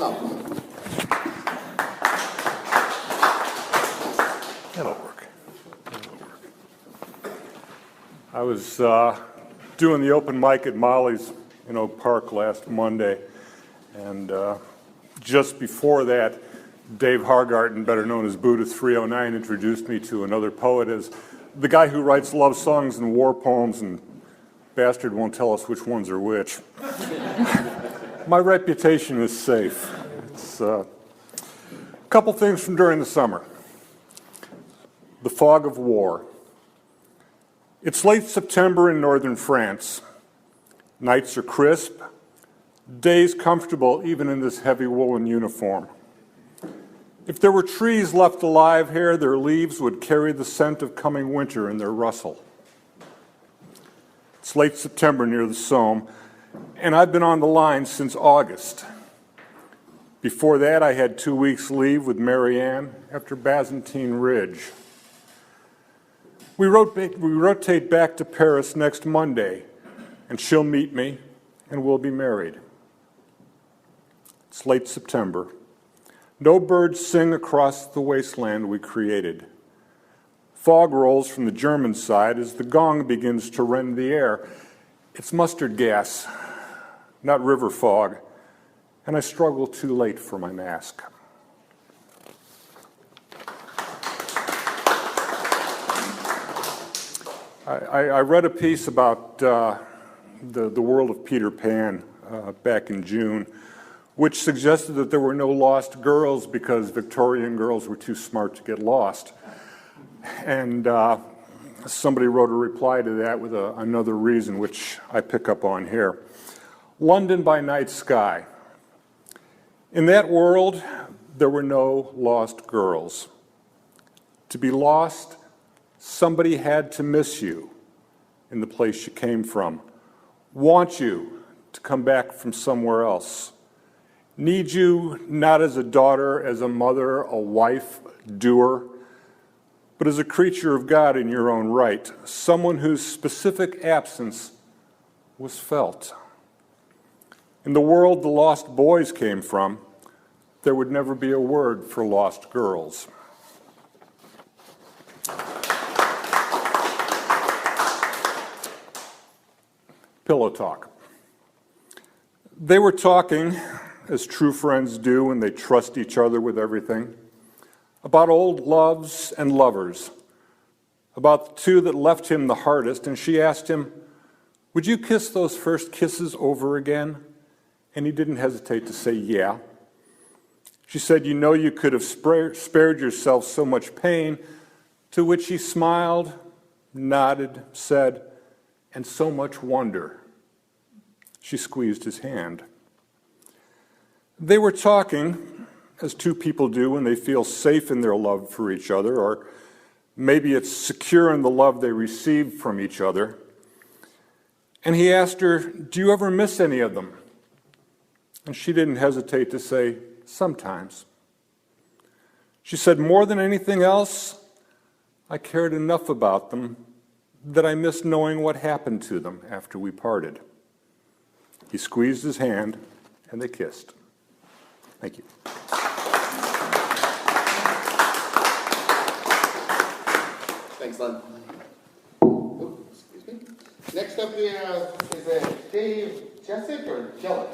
welcome. That'll work. I was doing the open mic at Molly's in Oak Park last Monday, and just before that, Dave Hargarten, better known as Buddha 309, introduced me to another poet as the guy who writes love songs and war poems, and bastard won't tell us which ones are which. My reputation is safe. It's a couple things from during the summer. The fog of war. It's late September in northern France. Nights are crisp, days comfortable even in this heavy woolen uniform. If there were trees left alive here, their leaves would carry the scent of coming winter in their rustle. It's late September near the Somme, and I've been on the line since August. Before that, I had 2 weeks leave with Marianne after Byzantine Ridge. We rotate back to Paris next Monday, and she'll meet me, and we'll be married. It's late September. No birds sing across the wasteland we created. Fog rolls from the German side as the gong begins to rend the air. It's mustard gas, not river fog, and I struggle too late for my mask. I read a piece about the world of Peter Pan back in June, which suggested that there were no lost girls because Victorian girls were too smart to get lost. And somebody wrote a reply to that with another reason, which I pick up on here. London by night sky. In that world, there were no lost girls. To be lost, somebody had to miss you in the place you came from, want you to come back from somewhere else, need you not as a daughter, as a mother, a wife, doer, but as a creature of God in your own right, someone whose specific absence was felt. In the world the lost boys came from, there would never be a word for lost girls. Pillow talk. They were talking, as true friends do when they trust each other with everything, about old loves and lovers, about the two that left him the hardest, and she asked him, "Would you kiss those first kisses over again?" And he didn't hesitate to say, "Yeah." She said, "You know you could have spared yourself so much pain," to which he smiled, nodded, said, "And so much wonder." She squeezed his hand. They were talking, as two people do when they feel safe in their love for each other, or maybe it's secure in the love they receive from each other. And he asked her, "Do you ever miss any of them?" And she didn't hesitate to say, "Sometimes." She said, "More than anything else, I cared enough about them that I missed knowing what happened to them after we parted." He squeezed his hand, and they kissed. Thank you. Thanks, Len. Excuse me. Next up we have, is it Dave Jessic or Jellic?